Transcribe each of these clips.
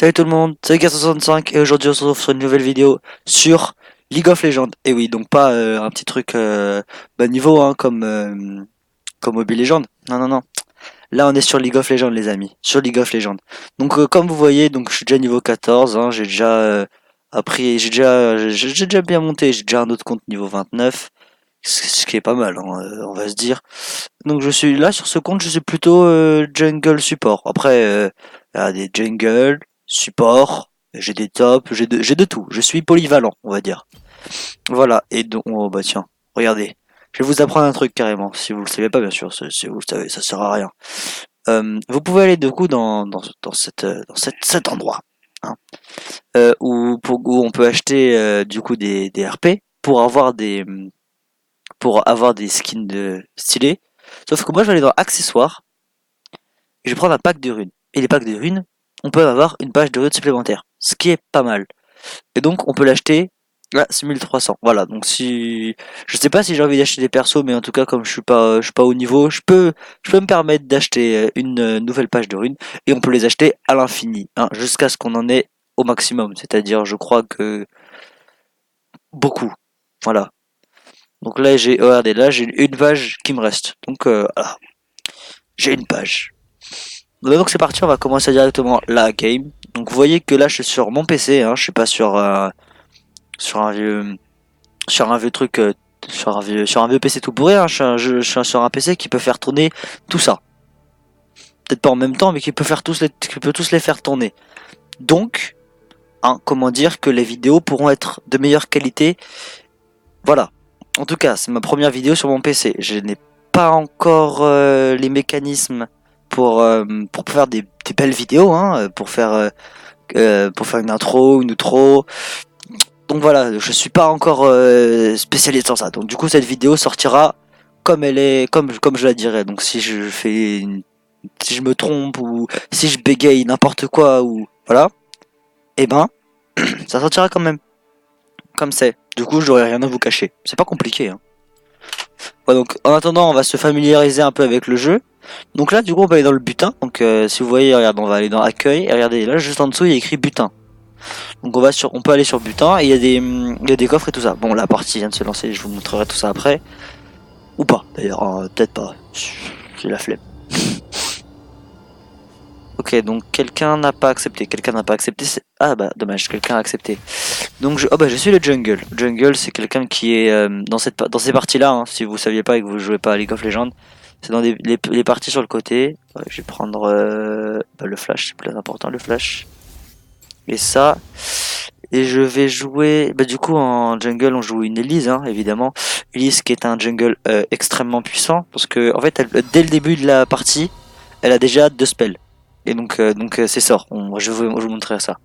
Salut tout le monde, c'est K65 et aujourd'hui on se retrouve sur une nouvelle vidéo sur League of Legends. Et oui, donc pas un petit truc bas niveau hein, comme Mobile Legends. Non non non. Là on est sur League of Legends les amis, sur League of Legends. Donc comme vous voyez, donc je suis déjà niveau 14, hein, j'ai déjà appris, j'ai déjà bien monté, j'ai déjà un autre compte niveau 29, ce qui est pas mal, hein, on va se dire. Donc je suis là sur ce compte, je suis plutôt jungle support. Après, il y a des jungle, support, j'ai des tops, j'ai de tout. Je suis polyvalent, on va dire. Voilà, et donc, oh bah tiens, regardez. Je vais vous apprendre un truc carrément, si vous le savez pas bien sûr, si vous le savez, ça sert à rien. Vous pouvez aller du coup dans cet endroit, hein, où on peut acheter du coup des RP pour avoir des skins de stylés. Sauf que moi je vais aller dans accessoires et je vais prendre un pack de runes. Et les packs de runes, on peut avoir une page de runes supplémentaire, ce qui est pas mal. Et donc on peut l'acheter. Là, c'est 1300. Voilà, donc si je sais pas si j'ai envie d'acheter des persos, mais en tout cas comme je suis pas au niveau, je peux me permettre d'acheter une nouvelle page de runes et on peut les acheter à l'infini, hein, jusqu'à ce qu'on en ait au maximum. C'est-à-dire, je crois que beaucoup. Voilà. Donc là j'ai, regardez, là j'ai une page qui me reste. Donc voilà, j'ai une page. Donc c'est parti, on va commencer directement la game. Donc vous voyez que là je suis sur mon PC, hein, je suis pas sur un vieux sur un vieux truc sur un vieux PC tout pourri, hein, je suis sur un PC qui peut faire tourner tout ça. Peut-être pas en même temps, mais qui peut tous les faire tourner. Donc, hein, comment dire que les vidéos pourront être de meilleure qualité. Voilà. En tout cas, c'est ma première vidéo sur mon PC. Je n'ai pas encore les mécanismes pour faire des belles vidéos, hein, pour faire une intro, une outro. Donc voilà, je suis pas encore spécialiste dans ça. Donc du coup, cette vidéo sortira comme elle est, comme je la dirais. Donc si je me trompe ou si je bégaye n'importe quoi ou voilà, eh ben, ça sortira quand même, comme c'est. Du coup, j'aurai rien à vous cacher. C'est pas compliqué, hein. Ouais, donc en attendant, on va se familiariser un peu avec le jeu. Donc là, du coup, on va aller dans le butin. Donc si vous voyez, regarde, on va aller dans accueil. Et regardez, là, juste en dessous, il y a écrit butin. Donc on peut aller sur butin et il y a des coffres et tout ça. Bon, la partie vient de se lancer, je vous montrerai tout ça après. Ou pas, d'ailleurs, hein, peut-être pas. J'ai la flemme. Ok, donc quelqu'un n'a pas accepté. Quelqu'un n'a pas accepté. Ah bah dommage, quelqu'un a accepté. Donc oh bah je suis le jungle. Jungle, c'est quelqu'un qui est dans ces parties-là. Hein, si vous saviez pas et que vous jouez pas à League of Legends, c'est dans les parties sur le côté. Ouais, je vais prendre le flash, c'est plus important le flash. Et ça. Et je vais jouer. Bah du coup en jungle on joue une Elise, hein, évidemment. Elise qui est un jungle extrêmement puissant parce que en fait dès le début de la partie, elle a déjà 2 spells. Et donc c'est sort. Je vais vous montrer ça.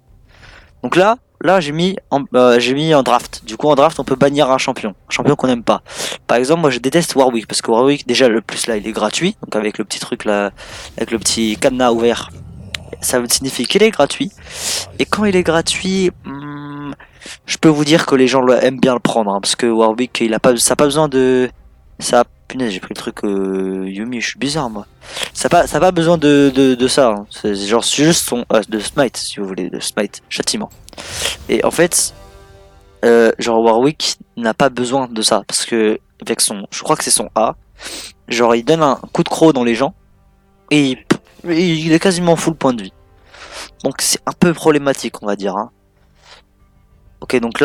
Donc là j'ai mis en draft. Du coup en draft on peut bannir un champion qu'on n'aime pas. Par exemple moi je déteste Warwick parce que Warwick déjà le plus là il est gratuit. Donc avec le petit truc là, avec le petit cadenas ouvert, ça signifie qu'il est gratuit. Et quand il est gratuit, je peux vous dire que les gens aiment bien le prendre, hein, parce que Warwick, ça a pas besoin de, ça, punaise, j'ai pris le truc Yumi, je suis bizarre moi. Ça a pas besoin de ça. Hein. C'est genre c'est juste son de smite, si vous voulez, de smite, châtiment. Et en fait, genre Warwick n'a pas besoin de ça, parce que avec je crois que c'est son A, genre il donne un coup de croc dans les gens et il est quasiment full point de vie. Donc c'est un peu problématique, on va dire. Hein. Ok, donc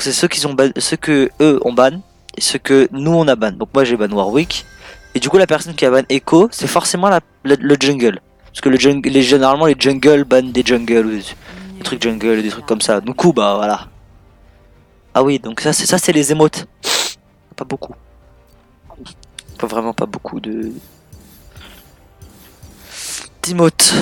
c'est ceux que eux on ban et ceux que nous on a ban. Donc moi j'ai ban Warwick et du coup la personne qui a ban Echo, c'est forcément le jungle. Parce que généralement les jungle ban des jungles ou des trucs jungle, des trucs comme ça. Du coup bah voilà. Ah oui, donc ça c'est les émotes. Pas beaucoup. Pas vraiment pas beaucoup de d'emotes.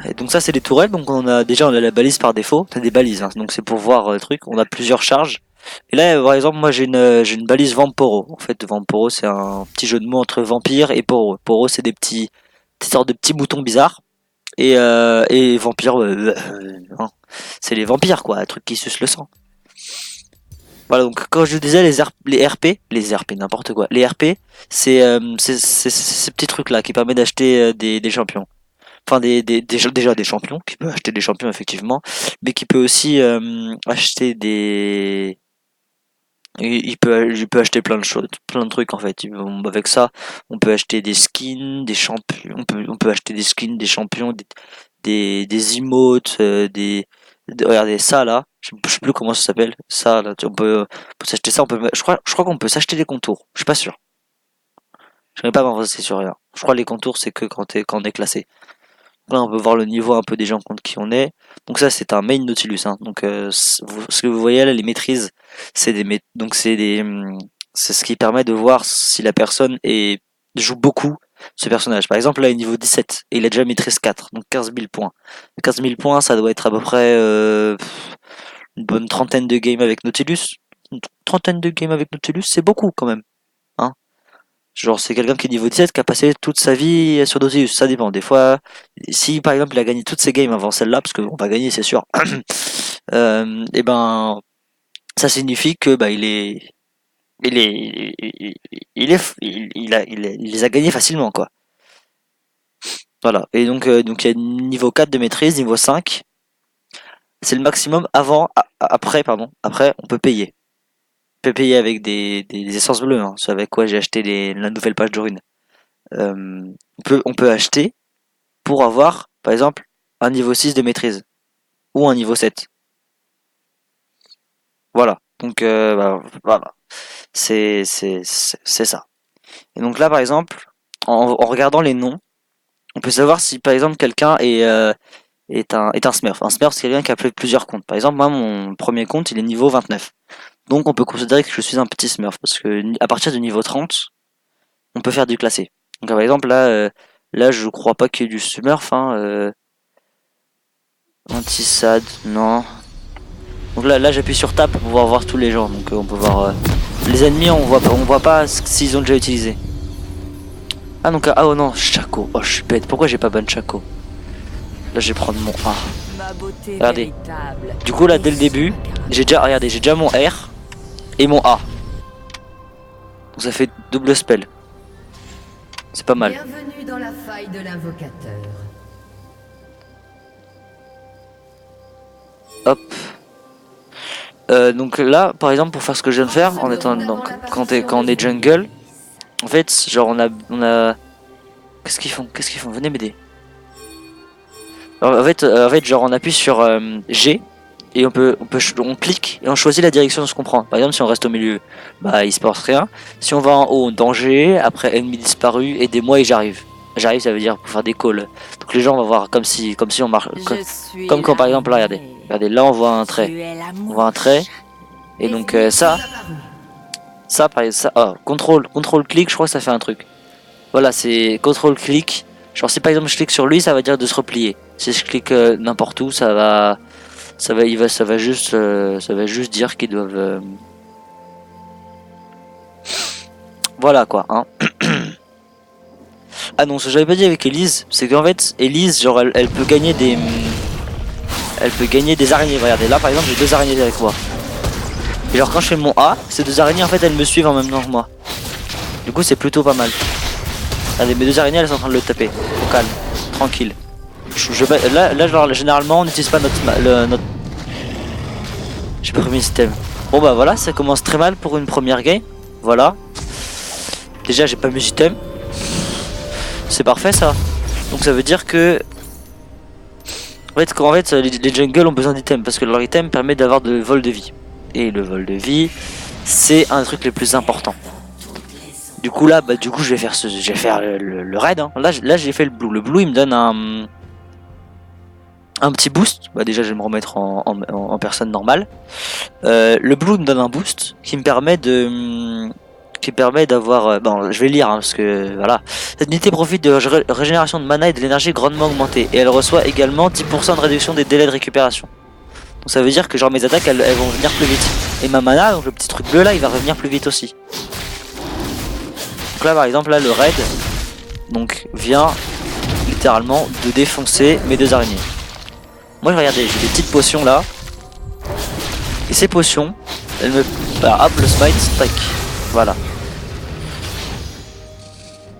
Et donc ça c'est les tourelles, donc on a la balise par défaut, c'est des balises, hein. Donc c'est pour voir le truc, on a plusieurs charges. Et là par exemple moi j'ai une balise Vamporo. En fait Vamporo c'est un petit jeu de mots entre vampire et poro. Poro c'est des sortes de petits moutons bizarres. Et vampire hein. C'est les vampires quoi, un truc qui suce le sang. Voilà donc quand je disais les RP n'importe quoi. Les RP c'est ces petits trucs là qui permettent d'acheter des champions. enfin déjà des champions, qui peut acheter des champions effectivement, mais qui peut aussi acheter des il peut acheter plein de choses, plein de trucs en fait. Avec ça, on peut acheter des skins, des champions, on peut acheter des skins, des champions, des emotes, regardez ça là, je sais plus comment ça s'appelle, ça là, on peut s'acheter ça, je crois qu'on peut s'acheter des contours, je suis pas sûr. Je connais pas m'avancer sur rien. Je crois que les contours c'est que quand on est classé. Là, on peut voir le niveau un peu des gens contre qui on est. Donc ça, c'est un main Nautilus, hein. Donc ce que vous voyez là, les maîtrises, donc c'est ce qui permet de voir si la personne joue beaucoup ce personnage. Par exemple, là, il est niveau 17 et il a déjà maîtrise 4, donc 15 000 points. 15 000 points, ça doit être à peu près une bonne trentaine de games avec Nautilus. Une trentaine de games avec Nautilus, c'est beaucoup quand même, hein. Genre, c'est quelqu'un qui est niveau 17 qui a passé toute sa vie sur Dosius. Ça dépend. Des fois, si par exemple il a gagné toutes ses games avant celle-là, parce qu'on va gagner, c'est sûr, et ben, ça signifie que bah, il est, il les a gagnés facilement, quoi. Voilà. Et donc il y a niveau 4 de maîtrise, niveau 5, c'est le maximum après, on peut payer. On peut payer avec des essences bleues, hein. C'est avec quoi j'ai acheté la nouvelle page de runes. On peut acheter pour avoir, par exemple, un niveau 6 de maîtrise ou un niveau 7. Voilà. Donc, voilà. C'est ça. Et donc là, par exemple, en regardant les noms, on peut savoir si, par exemple, quelqu'un est un Smurf. Un Smurf, c'est quelqu'un qui a fait plusieurs comptes. Par exemple, moi, mon premier compte, il est niveau 29. Donc, on peut considérer que je suis un petit Smurf parce que à partir du niveau 30, on peut faire du classé. Donc, par exemple, là, je crois pas qu'il y ait du Smurf, hein. Anti-sad, non. Donc là j'appuie sur Tab pour pouvoir voir tous les gens. Donc on peut voir les ennemis, on voit pas s'ils ont déjà utilisé. Ah donc oh non, Chaco. Oh je suis bête. Pourquoi j'ai pas ban Chaco? Là je vais prendre mon A. Regardez. Du coup là dès le début, j'ai déjà mon R et mon A. Donc ça fait double spell. C'est pas mal. Bienvenue dans la faille de l'invocateur. Hop. Donc là, par exemple, pour faire ce que je viens de faire, en étant donc quand on est jungle, en fait, genre on a, qu'est-ce qu'ils font? Venez m'aider. En fait, genre on appuie sur G et on clique et on choisit la direction de ce qu'on prend. Par exemple, si on reste au milieu, bah il se passe rien. Si on va en haut, danger. Après ennemi disparu, aidez-moi et j'arrive. J'arrive, ça veut dire pour faire des calls. Donc les gens vont voir comme si on marche, comme quand par exemple là, regardez, là on voit un trait. On voit un trait. Et donc contrôle clic, je crois que ça fait un truc. Voilà, c'est contrôle clic. Genre si par exemple je clique sur lui, ça va dire de se replier. Si je clique n'importe où, ça va juste dire qu'ils doivent voilà quoi, hein. Ah non, ce que j'avais pas dit avec Elise, c'est qu'en fait Elise, genre elle peut gagner des araignées. Regardez, là par exemple j'ai 2 araignées avec moi. Et genre quand je fais mon A, ces 2 araignées en fait elles me suivent en même temps que moi. Du coup c'est plutôt pas mal. Regardez, mes 2 araignées elles sont en train de le taper. Au calme, tranquille. Là genre généralement on n'utilise pas notre j'ai pas remis le système. Bon bah voilà, ça commence très mal pour une première game. Voilà. Déjà j'ai pas mis le système. C'est parfait ça. Donc ça veut dire que en fait les jungles ont besoin d'items parce que leur item permet d'avoir de vol de vie. Et le vol de vie, c'est un des trucs les plus importants. Du coup là, je vais faire le raid, hein. Là j'ai fait le blue. Le blue il me donne un petit boost. Bah déjà je vais me remettre en personne normale. Le blue me donne un boost qui me permet d'avoir, bon je vais lire, hein, parce que voilà. Cette unité profite de régénération de mana et de l'énergie grandement augmentée. Et elle reçoit également 10% de réduction des délais de récupération. Donc ça veut dire que genre mes attaques elles vont venir plus vite. Et ma mana, donc le petit truc bleu là, il va revenir plus vite aussi. Donc là par exemple là le raid donc vient littéralement de défoncer mes 2 araignées. Moi regardez, j'ai des petites potions là. Et ces potions, elles me... Bah, hop le smite, tac. Voilà.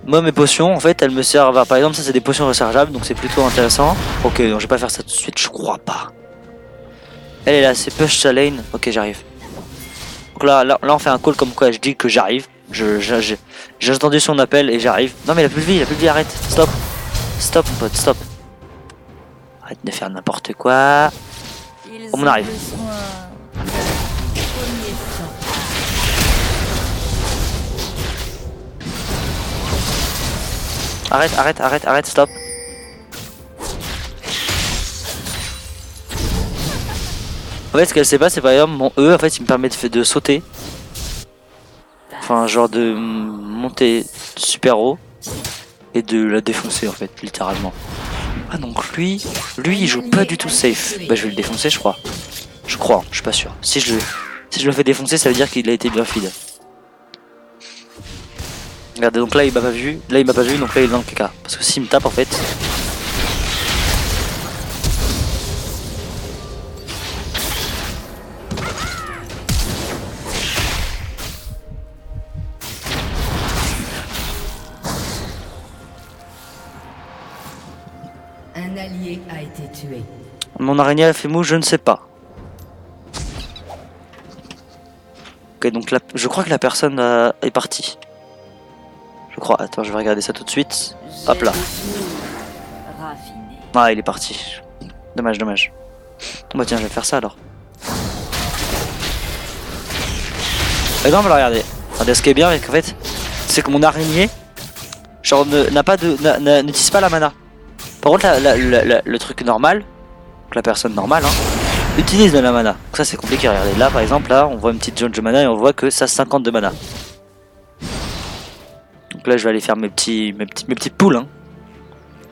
Moi mes potions en fait elles me servent à... Par exemple ça c'est des potions rechargeables donc c'est plutôt intéressant. Ok donc je vais pas faire ça tout de suite je crois pas. Elle est là c'est push sa lane. Ok j'arrive. Donc là on fait un call comme quoi je dis que j'arrive. J'ai entendu son appel et j'arrive. Non mais il a plus de vie, arrête. Stop. Stop mon pote stop. Arrête de faire n'importe quoi. On arrive. Arrête, stop. En fait, ce qu'elle sait pas, c'est par exemple mon E, en fait, il me permet de sauter. Enfin, genre de monter super haut et de la défoncer, en fait, littéralement. Ah, donc lui, il joue pas du tout safe. Bah, je vais le défoncer, je crois. Je suis pas sûr. Si je le fais défoncer, ça veut dire qu'il a été bien feed. Regardez, donc là il m'a pas vu, donc là il est dans le caca. Parce que s'il me tape en fait. Un allié a été tué. Mon araignée a fait mou, je ne sais pas. Ok, donc là, je crois que la personne est partie. Je crois, attends, je vais regarder ça tout de suite. Hop là. Ah, il est parti. Dommage. Bon bah tiens, je vais faire ça alors. Exemple, regardez. Regardez ce qui est bien avec en fait, c'est que mon araignée, genre n'utilise pas la mana. Par contre, le truc normal, la personne normale, hein, utilise de la mana. Donc ça c'est compliqué. Regardez, là par exemple, là, on voit une petite zone de mana et on voit que ça 50 de mana. Donc là, je vais aller faire mes petites poules, hein.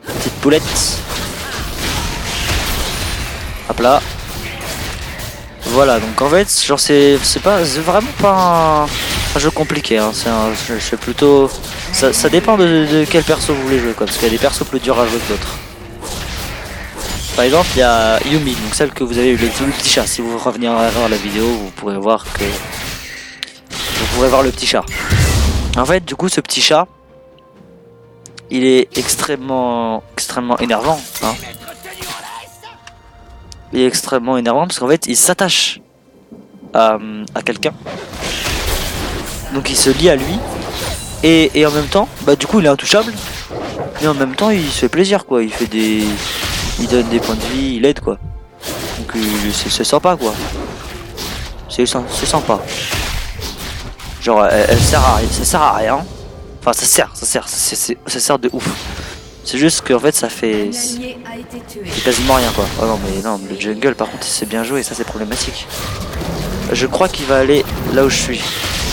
Petites poulettes. Hop là. Voilà, donc en fait, genre c'est vraiment pas un jeu compliqué, hein. C'est plutôt, ça dépend de quel perso vous voulez jouer quoi, parce qu'il y a des persos plus durs à jouer que d'autres. Par exemple, il y a Yumi, donc celle que vous avez eu le petit chat. Si vous revenez voir la vidéo, vous pourrez voir le petit chat. En fait, du coup, ce petit chat, il est extrêmement énervant, hein. Il est extrêmement énervant parce qu'en fait il s'attache à quelqu'un. Donc il se lie à lui. Et en même temps, bah du coup il est intouchable. Et en même temps il se fait plaisir quoi. Il donne des points de vie, il aide quoi. Donc c'est sympa quoi. C'est sympa. Genre elle sert à rien. Ça sert à rien. Enfin ça sert de ouf. C'est juste qu'en fait ça fait quasiment rien quoi. Oh non mais non, le jungle par contre c'est bien joué, ça c'est problématique. Je crois qu'il va aller là où je suis,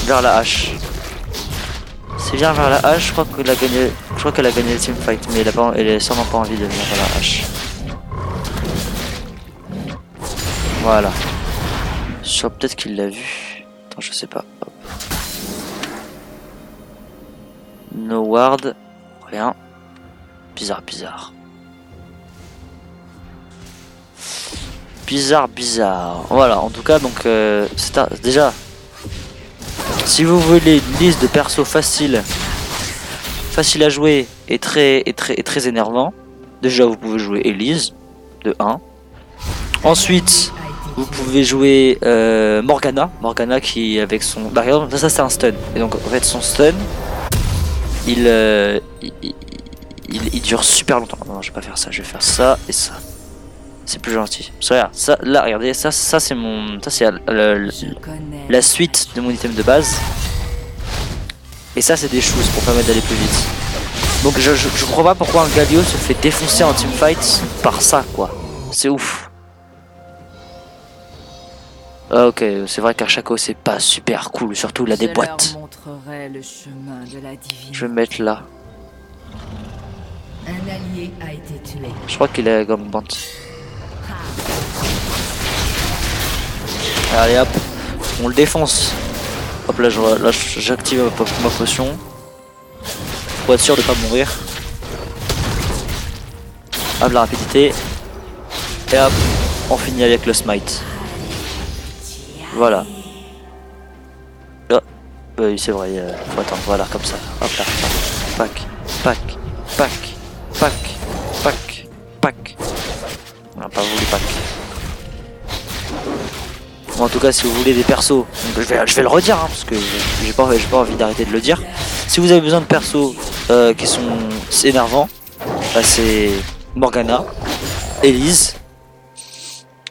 vers la hache. S'il vient vers la hache, je crois qu'elle a gagné le teamfight, mais elle a sûrement pas envie de venir vers la hache. Voilà. Peut-être qu'il l'a vu. Attends, je sais pas. Hop. No ward, rien. Bizarre. Voilà, en tout cas, donc déjà, si vous voulez une liste de persos facile à jouer et très énervant, déjà vous pouvez jouer Elise de 1. Ensuite, vous pouvez jouer Morgana qui avec son, par exemple, ça c'est un stun. Et donc en fait son stun, il dure super longtemps. Non, je vais pas faire ça, je vais faire ça et ça. C'est plus gentil. Regarde, ça, là, regardez, ça c'est mon, ça c'est la suite de mon item de base. Et ça c'est des choses pour permettre d'aller plus vite. Donc je crois pas pourquoi un Galio se fait défoncer en teamfight par ça quoi. C'est ouf. Ah, ok, c'est vrai qu'à Shaco c'est pas super cool, surtout il a des boîtes. Je vais me mettre là. Un allié a été tué. Je crois qu'il est comme bande. Allez hop, on le défonce. Hop là, j'active ma potion pour être sûr de pas mourir. Hop la rapidité. Et hop, on finit avec le smite. Voilà. Oh, oui c'est vrai, faut attendre, voilà comme ça. Hop là, pack. pack, pack, pack, pack, pack. On n'a pas voulu pack. Bon, en tout cas, si vous voulez des persos, je vais le redire hein, parce que j'ai pas envie d'arrêter de le dire. Si vous avez besoin de persos qui sont énervants, bah, c'est Morgana, Elise,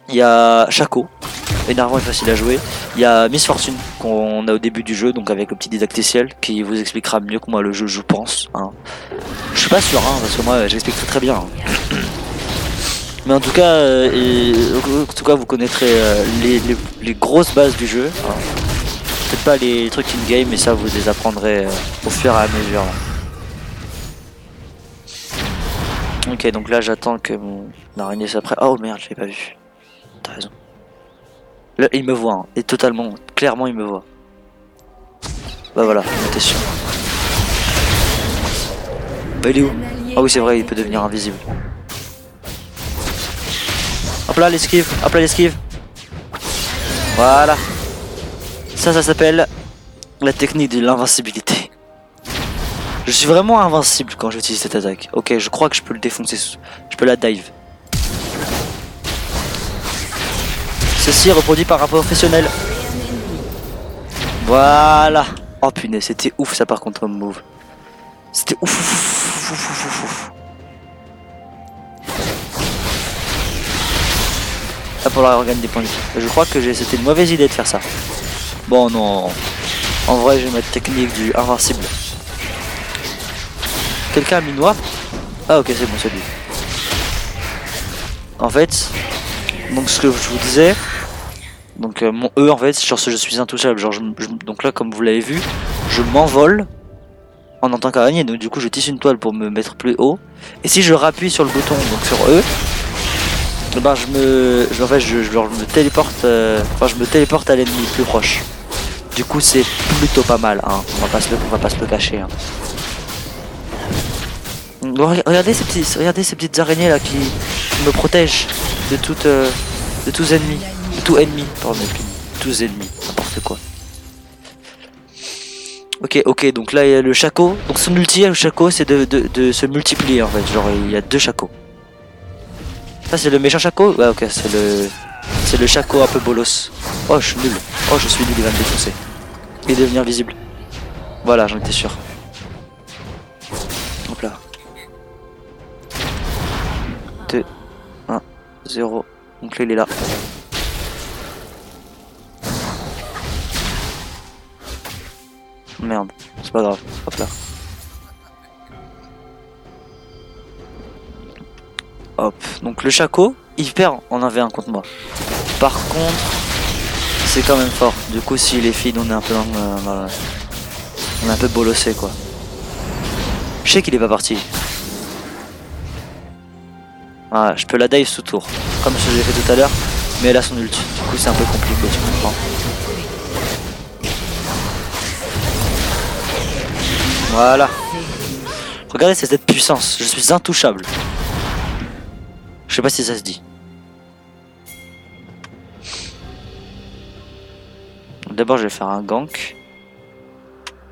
il y a Shaco, énervant et facile à jouer. Il y a Miss Fortune qu'on a au début du jeu, donc avec le petit didacticiel qui vous expliquera mieux que moi le jeu, je pense. Hein. Je suis pas sûr, hein, parce que moi j'explique très bien. Hein. Mais en tout cas, vous connaîtrez les grosses bases du jeu. Hein. Peut-être pas les trucs in-game, mais ça vous les apprendrez au fur et à mesure. Là. Ok, donc là j'attends que mon araignée s'apprête. Oh merde, je l'ai pas vu. T'as raison. Là, il me voit, hein. Et totalement, clairement il me voit. Bah voilà, on était sûr. Bah il est où? Ah oui c'est vrai, il peut devenir invisible. Hop là l'esquive, hop là l'esquive. Voilà. Ça s'appelle la technique de l'invincibilité. Je suis vraiment invincible quand j'utilise cette attaque. Ok, je crois que je peux le défoncer, je peux la dive. Ceci reproduit par un professionnel. Voilà. Oh punaise, c'était ouf ça par contre comme move. C'était ouf. Là pour la regagne des points de vie. Je crois que c'était une mauvaise idée de faire ça. Bon non. En vrai je vais mettre technique du invincible. Quelqu'un a mis noir? Ah ok c'est bon c'est lui. En fait, donc ce que je vous disais, donc mon E en fait, genre je suis intouchable, genre donc là comme vous l'avez vu, je m'envole en tant qu'araignée, donc du coup je tisse une toile pour me mettre plus haut, et si je rappuie sur le bouton, donc sur E, ben je me téléporte, je me téléporte à l'ennemi plus proche. Du coup c'est plutôt pas mal, hein. On va pas se le cacher. Hein. Bon, regardez ces petites araignées là qui me protègent de tous ennemis, de tout ennemi, pardon, tous ennemis, n'importe quoi. Ok, donc là il y a le Shaco, donc son ulti le Shaco c'est de se multiplier en fait, genre il y a deux Shaco. Ça c'est le méchant Shaco? Ouais ok, c'est le Shaco un peu bolos. Oh je suis nul, il va me défoncer. Et devenir visible. Voilà, j'en étais sûr. Hop là. 2, 1, 0. Donc là il est là. Merde, c'est pas grave. Hop là. Hop. Donc le Shaco, il perd en 1v1 contre moi. Par contre, c'est quand même fort. Du coup, si les filles, on est un peu on est un peu bolossé quoi. Je sais qu'il est pas parti. Voilà, je peux la dive sous tour, comme je l'ai fait tout à l'heure, mais elle a son ult. Du coup, c'est un peu compliqué, tu comprends. Voilà. Regardez cette puissance, je suis intouchable. Je sais pas si ça se dit. D'abord je vais faire un gank.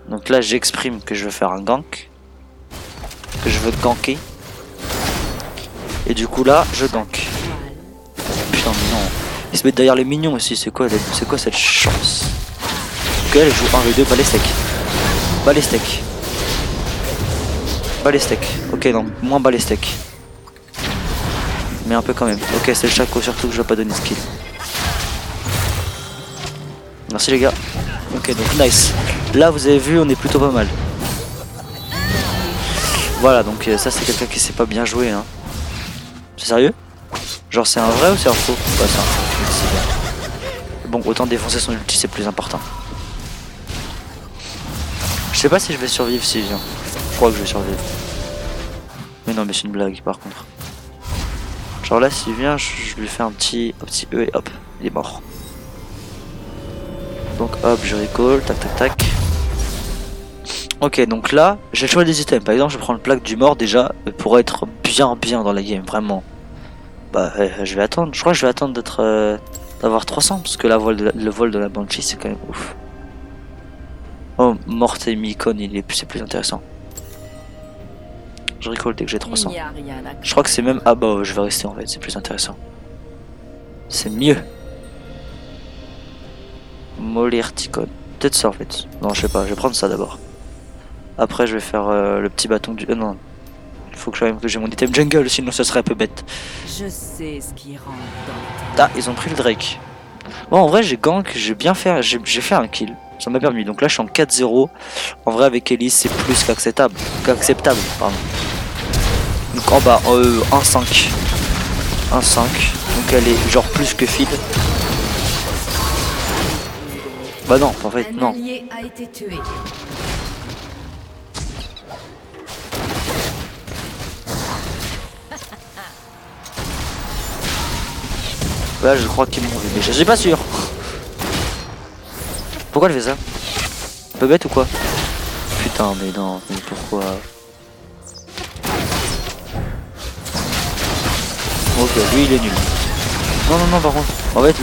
Donc là j'exprime que je veux faire un gank. Que je veux ganker. Et du coup là je gank. Putain mais non. Il se met derrière les minions aussi, c'est quoi cette chance. Ok elle joue 1v2 Balestec. Ok non, moins balestec. Mais un peu quand même. Ok c'est le Shaco surtout que je vais pas donner skill. Merci les gars. Ok donc nice. Là vous avez vu on est plutôt pas mal. Voilà donc ça c'est quelqu'un qui sait pas bien jouer hein. C'est sérieux? Genre c'est un vrai ou c'est un faux? Ouais c'est un faux. Bon autant défoncer son ulti c'est plus important. Je sais pas si je vais survivre s'il vient. Je crois que je vais survivre. Mais non mais c'est une blague par contre. Genre là s'il vient je lui fais un petit E et hop il est mort. Donc hop je recall, tac. Ok donc là j'ai le choix des items. Par exemple je prends le plaque du mort déjà pour être bien dans la game vraiment. Bah je vais attendre. Je crois que je vais attendre d'avoir 300 parce que le vol de la Banshee c'est quand même ouf. Oh Mort et Micon c'est plus intéressant. Je recall dès que j'ai Il 300. n'y a rien à Je crois que c'est même... Ah bah je vais rester en fait, c'est plus intéressant. C'est mieux. Molerticon. Peut-être ça en fait. Non je sais pas, je vais prendre ça d'abord. Après je vais faire le petit bâton du... non. Il faut que j'ai mon item jungle, sinon ça serait un peu bête. Je sais ce qui rentre dans Ah, ils ont pris le Drake. Bon, en vrai, j'ai gank, j'ai bien fait, j'ai fait un kill. Ça m'a permis. Donc là, je suis en 4-0. En vrai, avec Elise, c'est plus qu'acceptable. Pardon. Donc en bas, 1-5. 1-5. Donc elle est genre plus que feed. Bah non, en fait, un non. allié a été tué. Là, je crois qu'ils m'ont vu. Mais je suis pas sûr. Pourquoi elle fait ça? Un peu bête ou quoi? Putain, mais non, mais pourquoi? Ok, lui il est nul. Non, non, non, par contre. En fait,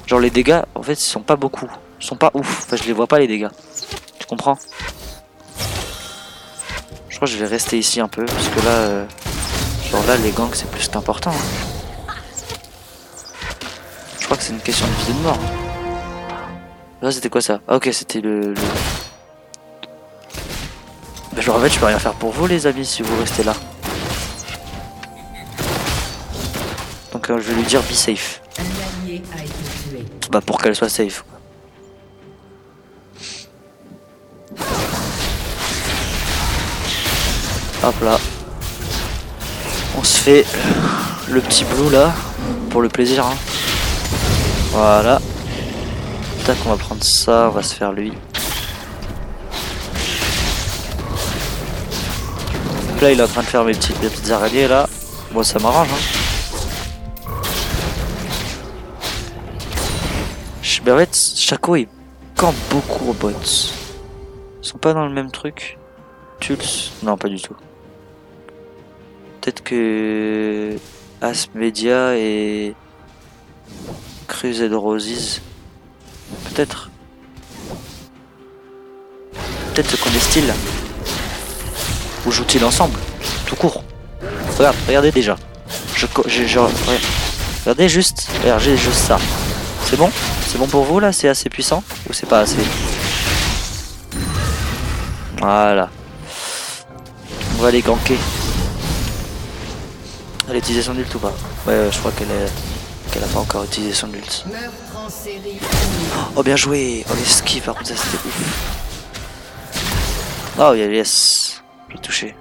genre les dégâts, en fait, ils sont pas beaucoup. Ils sont pas ouf. Enfin, je les vois pas les dégâts. Tu comprends? Je crois que je vais rester ici un peu. Parce que là, genre là, les ganks, c'est plus qu'important. Hein. Je crois que c'est une question de vie et de mort. Là, c'était quoi ça? Ah, ok, c'était le... Bah, genre, en fait, je peux rien faire pour vous, les amis, si vous restez là. Donc, je vais lui dire be safe. Un allié a été tué. Bah, pour qu'elle soit safe. Hop là. On se fait le petit blue là. Pour le plaisir. Hein. Voilà. Tac, on va prendre ça. On va se faire lui. Donc là, il est en train de faire mes petites araignées là. Bon, ça m'arrange. Hein. Ben, en fait, Shaco il campe beaucoup aux bots. Ils sont pas dans le même truc. Tulls, non, pas du tout. Peut-être que Asmedia et Crusade Roses. Peut-être. Peut-être qu'on est style. Ou jouent-ils ensemble? Tout court. Regardez déjà. Regardez juste. Regardez juste ça. C'est bon? C'est bon pour vous là? C'est assez puissant? Ou c'est pas assez? Voilà. On va les ganker. Elle a utilisé son ult ou pas? Ouais, je crois qu'elle a pas encore utilisé son ult. Meurtre en série. Oh bien joué. Oh l'esquive par contre ça c'était ouf. Oh yes. J'ai touché.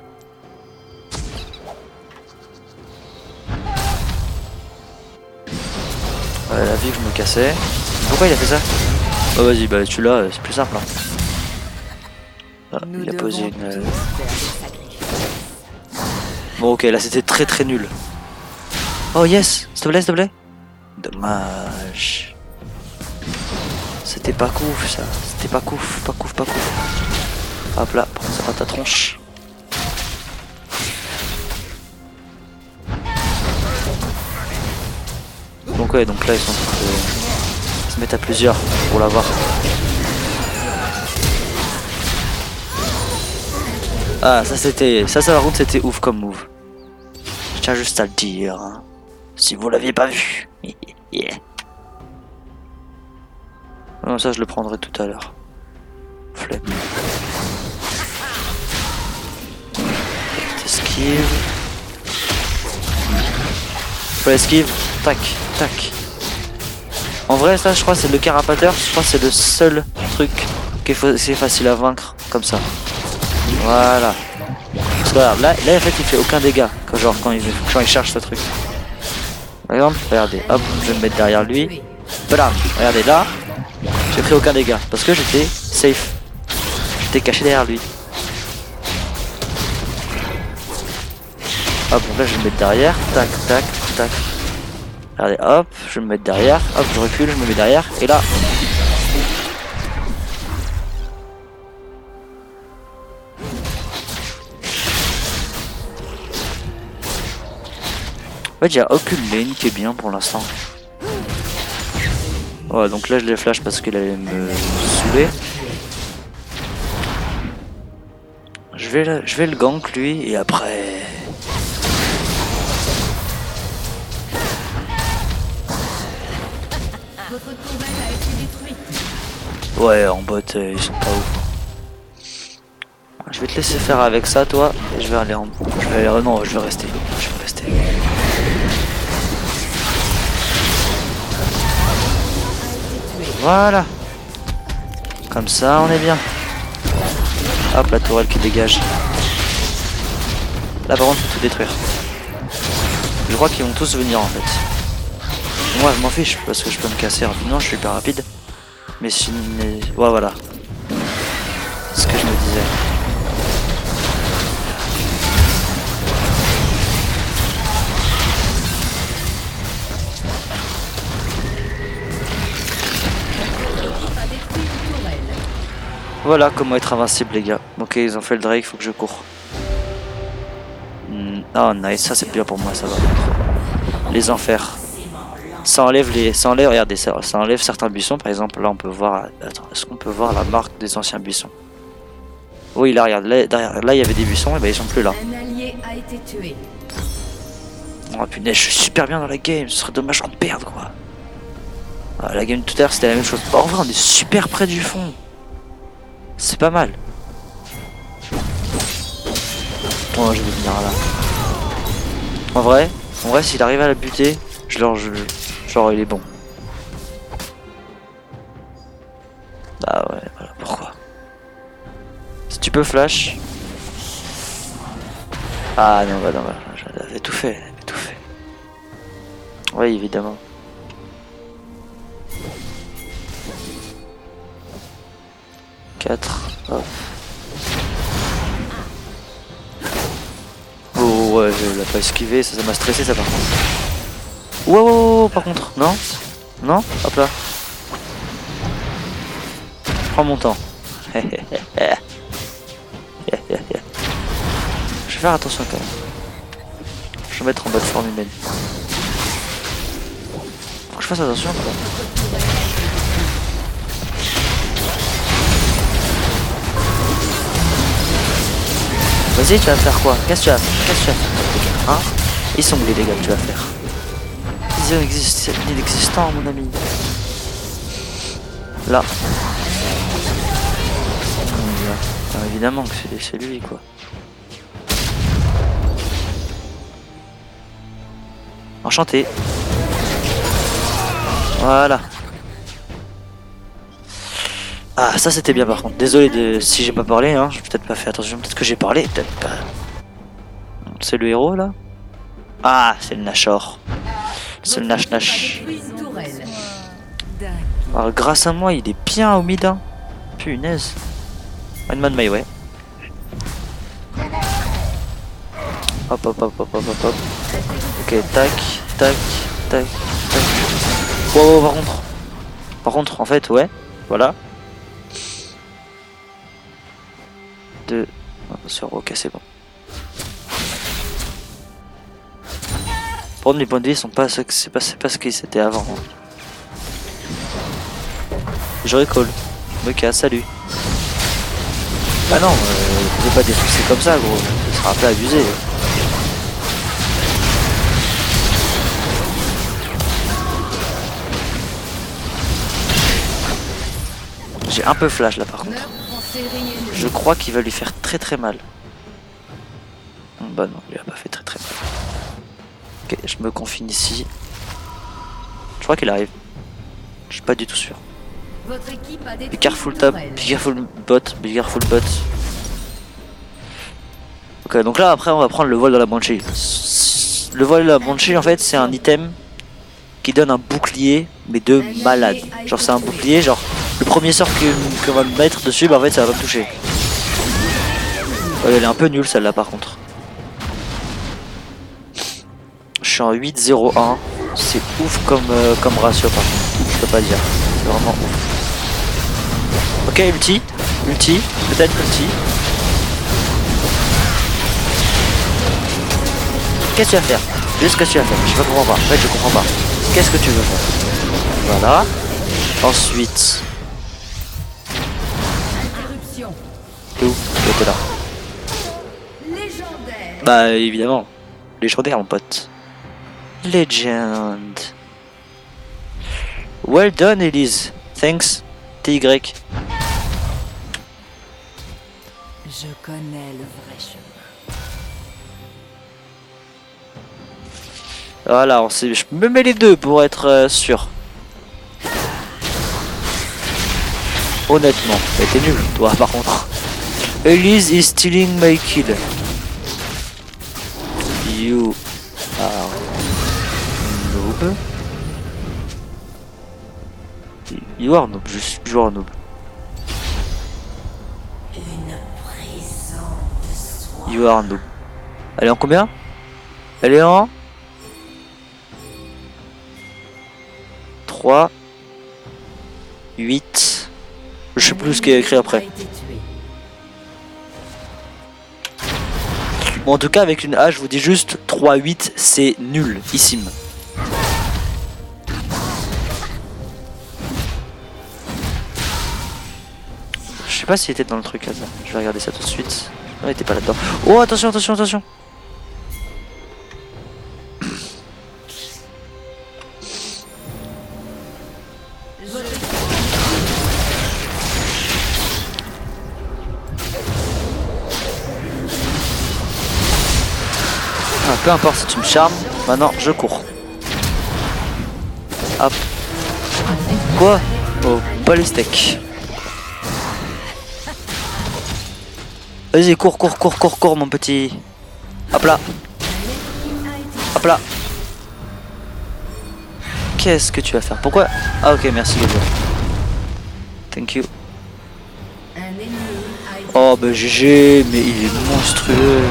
Elle a vu que je me cassais. Pourquoi il a fait ça? Oh vas-y, bah tu l'as, c'est plus simple. Hein. Ah, il a posé une... Bon ok, là c'était très très nul. Oh yes, s'il te plaît, s'il te plaît. Dommage. C'était pas couf ça. C'était pas couf, pas couf, pas couf. Hop là, prends ça à ta tronche. Donc ouais, donc là ils sont en train de se mettre à plusieurs pour l'avoir. Ah ça c'était, ça par contre c'était ouf comme move. Je tiens juste à le dire, hein. Si vous l'aviez pas vu. Yeah. Non ça je le prendrai tout à l'heure. Flemme. Esquive. Faut esquive. Tac, tac. En vrai ça je crois c'est le carapateur, je crois c'est le seul truc qui est facile à vaincre comme ça. Voilà. Parce que regarde, là en fait il fait aucun dégât quand il charge ce truc. Par exemple, regardez, hop, je vais me mettre derrière lui. Blam, regardez là, j'ai pris aucun dégât parce que j'étais safe. J'étais caché derrière lui. Hop, donc là je vais me mettre derrière, tac, tac, tac. Regardez, hop, je vais me mettre derrière, hop, je recule, je me mets derrière, et là. En fait, il n'y a aucune lane qui est bien pour l'instant. Ouais, donc là je les flash parce qu'il allait me saouler. Je je vais le gank lui et après. Votre tourelle a été détruite. Ouais, en bot, ils sont pas ouf. Je vais te laisser faire avec ça, toi, et je vais aller en. Non, je vais rester. Je vais rester. Voilà. Comme ça, on est bien. Hop, la tourelle qui dégage. Là, par contre, faut tout détruire. Je crois qu'ils vont tous venir en fait. Moi, je m'en fiche parce que je peux me casser rapidement, je suis hyper rapide. Mais si. Ouais, voilà. C'est ce que je me disais. Voilà comment être invincible les gars. Ok, ils ont fait le Drake, faut que je cours. Oh nice, ça c'est bien pour moi, ça va. Les enfers. Ça enlève regardez, ça enlève certains buissons. Par exemple, là on peut voir. Attends, est-ce qu'on peut voir la marque des anciens buissons? Oui, là regarde, là, derrière, là il y avait des buissons, et ben ils sont plus là. Un allié a été tué. Oh punaise, je suis super bien dans la game, ce serait dommage qu'on perde quoi. Ah, la game tout à l'heure c'était la même chose. En vrai, on est super près du fond. C'est pas mal. Oh, je vais venir là. En vrai, s'il arrive à la buter, genre il est bon. Bah ouais, voilà pourquoi. Si tu peux flash. Ah non, bah non, bah, j'avais tout fait, tout fait. Oui, évidemment. Hop. Oh ouais, je l'ai pas esquivé, ça m'a stressé ça par contre. Wow, par contre, non? Non? Hop là. Prends mon temps. Je vais faire attention quand même. Je vais mettre en mode forme humaine. Faut que je fasse attention quoi. Vas-y, tu vas faire quoi? Qu'est-ce que tu vas faire? Hein? Ils sont où les dégâts que tu vas faire? Ils sont inexistants, mon ami. Là. Alors, évidemment que c'est lui, quoi. Enchanté. Voilà. Ah, ça c'était bien par contre. Désolé si j'ai pas parlé, hein. J'ai peut-être pas fait attention. Peut-être que j'ai parlé, peut-être pas. C'est le héros là? Ah, c'est le Nashor. C'est le Nash. Alors, grâce à moi, il est bien au mid. Hein. Punaise. One man my way. Hop. Ok, tac. Wow, par contre, en fait, ouais. Voilà. 2. Ok, c'est bon. Prendre les points de vie sont pas ce que c'est pas ce qu'ils étaient avant. Je recall. Ok, salut. Bah non, je vais pas défoncer comme ça gros. Ce sera un peu abusé. J'ai un peu flash là par contre. Je crois qu'il va lui faire très mal. Bah non, il lui a pas fait très mal. Ok, je me confine ici. Je crois qu'il arrive. Je suis pas du tout sûr. Be careful top, be careful bot. Ok, donc là après on va prendre le vol dans la banshee. Le vol dans la banshee en fait c'est un item qui donne un bouclier mais de malade. Genre c'est un bouclier, genre le premier sort qu'on va me mettre dessus, bah en fait ça va pas me toucher. Ouais, elle est un peu nulle celle-là par contre. Je suis en 8-0-1. C'est ouf comme ratio par contre. Je peux pas dire. C'est vraiment ouf. Ok, ulti, peut-être ulti. Qu'est-ce que tu vas faire? Juste ce que tu vas faire. Je comprends pas. En fait, je comprends pas. Qu'est-ce que tu veux faire? Voilà. Ensuite. T'es où? T'es là. Bah évidemment. Légendaire mon pote. Legend. Well done Elise. Thanks. TY. Je connais le vrai chemin. Voilà, je me mets les deux pour être sûr. Honnêtement, t'es nul, toi par contre. Elise is stealing my kill. You are noob. You are noob, je suis toujours un noob. You are noob. Elle est en combien? Elle est en 3 8. Je sais plus ce qui est écrit après. Bon, en tout cas, avec une hache, je vous dis juste 3-8, c'est nul, ici. Je sais pas s'il était dans le truc là. Je vais regarder ça tout de suite. Non, il était pas là-dedans. Oh, attention, attention, attention. Ah, peu importe si tu me charmes, maintenant je cours. Hop. Quoi? Oh, pas les steaks. Vas-y, cours, cours, cours, cours, cours, mon petit. Hop là. Hop là. Qu'est-ce que tu vas faire? Pourquoi? Ah, ok, merci, Gabriel. Thank you. Oh, bah GG, mais il est monstrueux.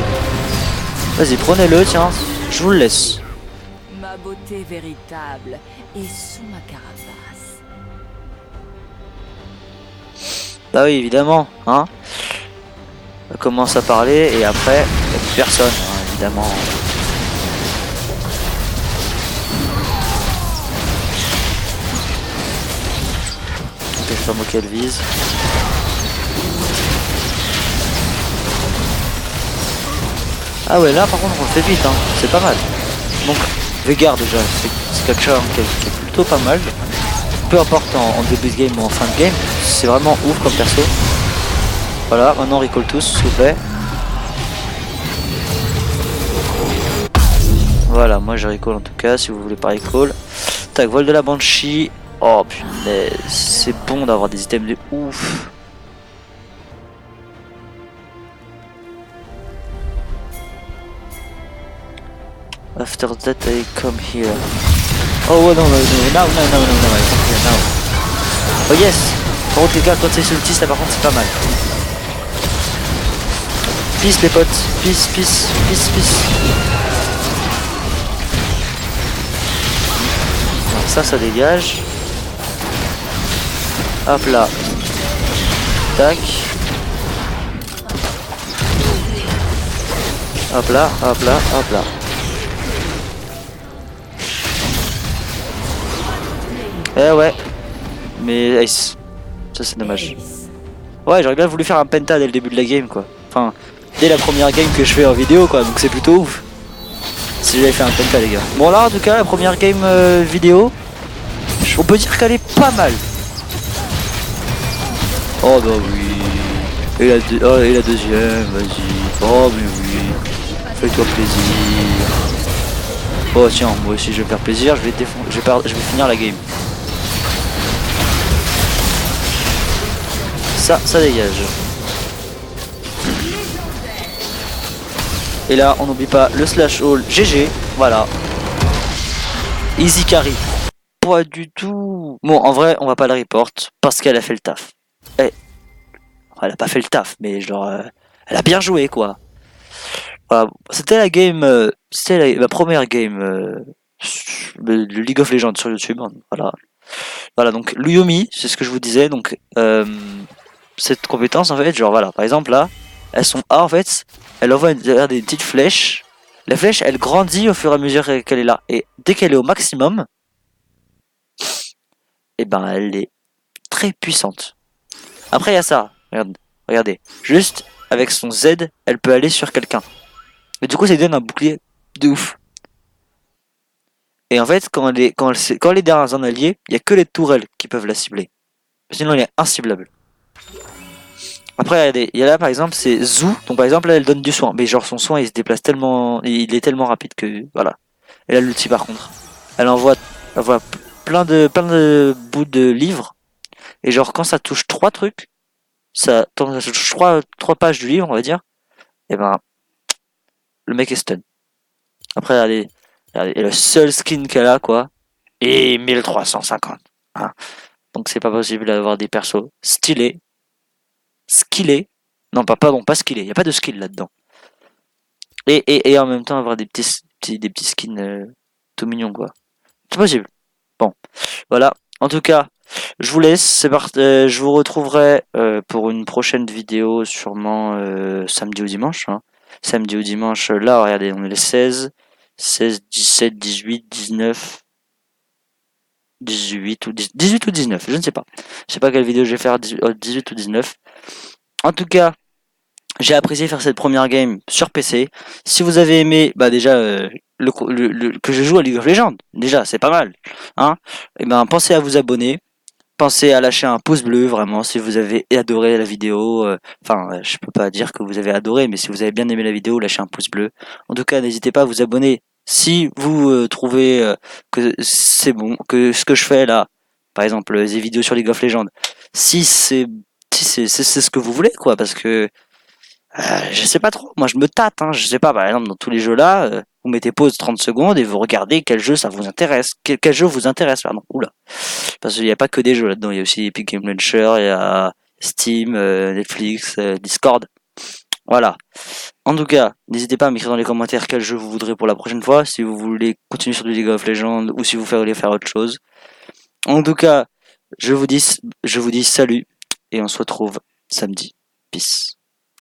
Vas-y, prenez-le, tiens. Je vous le laisse. Ma beauté véritable est sous ma carapace. Bah oui, évidemment, hein. On commence à parler et après, il n'y a plus personne, hein, évidemment. Ok, je sais pas moi qu'elle vise. Ah ouais, là par contre on le fait vite, hein. C'est pas mal. Donc, Veigar déjà, c'est quelque chose qui est plutôt pas mal. Peu importe en début de game ou en fin de game, c'est vraiment ouf comme perso. Voilà, maintenant recall tous, s'il vous plaît. Voilà, moi je recall en tout cas, si vous voulez pas recall. Tac, vol de la Banshee. Oh punaise, c'est bon d'avoir des items de ouf. After that I come here. Oh no, no, no, no, no, no, no, no, I come here now. Oh yes. Par contre les gars, quand c'est sur le tis là par contre c'est pas mal. Peace les potes, peace, peace, peace, peace. Donc ça dégage. Hop là. Tac. Hop là, hop là, hop là. Eh ouais. Mais ace. Ça c'est dommage. Ouais, j'aurais bien voulu faire un penta dès le début de la game quoi. Enfin, dès la première game que je fais en vidéo quoi, donc c'est plutôt ouf. Si j'avais fait un penta les gars. Bon là en tout cas la première game vidéo, on peut dire qu'elle est pas mal. Oh bah oui. Et la deuxième, vas-y. Oh mais oui. Fais-toi plaisir. Oh tiens, moi aussi je vais me faire plaisir, je vais finir la game. Ça dégage. Et là, on n'oublie pas le slash all GG. Voilà. Easy carry. Pas du tout. Bon, en vrai, on va pas la report parce qu'elle a fait le taf. Eh, elle a pas fait le taf, mais genre, elle a bien joué quoi. Voilà. C'était la game, c'était ma première game de League of Legends sur YouTube. Voilà. Voilà, donc Luyumi, c'est ce que je vous disais. Donc, cette compétence en fait, genre voilà, par exemple là, elles sont A en fait, elle envoie des petites flèches. La flèche elle grandit au fur et à mesure qu'elle est là. Et dès qu'elle est au maximum, et ben elle est très puissante. Après il y a ça, regardez, juste avec son Z, elle peut aller sur quelqu'un. Et du coup, ça lui donne un bouclier de ouf. Et en fait, quand les derrière un allié, il y a que les tourelles qui peuvent la cibler. Sinon, il est inciblable. Après, il y a là, par exemple, c'est Zou. Donc, par exemple, là, elle donne du soin. Mais genre, son soin, il se déplace tellement, il est tellement rapide que, voilà. Elle a l'ulti, par contre. Elle envoie plein de bouts de livres. Et genre, quand ça touche trois trucs, quand ça touche trois pages du livre, on va dire, et ben, le mec est stun. Après, elle est le seul skin qu'elle a, quoi. Et 1350. Hein. Donc, c'est pas possible d'avoir des persos stylés, skillés. Non, pardon, pas skillés. Il y a pas de skill là-dedans. Et en même temps avoir des petits skins tout mignons, quoi. C'est possible. Bon, voilà. En tout cas, je vous laisse. Je vous retrouverai pour une prochaine vidéo, sûrement samedi ou dimanche. Hein. Samedi ou dimanche, là, regardez, on est les 16, 17, 18, 19, 18 ou 19, je ne sais pas. Je sais pas quelle vidéo je vais faire, 18 ou 19. En tout cas, j'ai apprécié faire cette première game sur PC. Si vous avez aimé, bah déjà que je joue à League of Legends, déjà c'est pas mal, hein. Et ben pensez à vous abonner, pensez à lâcher un pouce bleu vraiment si vous avez adoré la vidéo. Enfin, je peux pas dire que vous avez adoré, mais si vous avez bien aimé la vidéo, lâchez un pouce bleu. En tout cas, n'hésitez pas à vous abonner si vous trouvez que c'est bon, que ce que je fais là, par exemple des vidéos sur League of Legends, si c'est c'est ce que vous voulez quoi, parce que je sais pas trop. Moi, je me tâte. Hein. Je sais pas, par exemple, dans tous les jeux là, vous mettez pause 30 secondes et vous regardez quel jeu ça vous intéresse. Quel jeu vous intéresse, pardon. Oula. Parce qu'il n'y a pas que des jeux là-dedans. Il y a aussi Epic Game Launcher, il y a Steam, Netflix, Discord. Voilà. En tout cas, n'hésitez pas à m'écrire dans les commentaires quel jeu vous voudrez pour la prochaine fois. Si vous voulez continuer sur du League of Legends ou si vous voulez faire autre chose. En tout cas, je vous dis salut et on se retrouve samedi. Peace.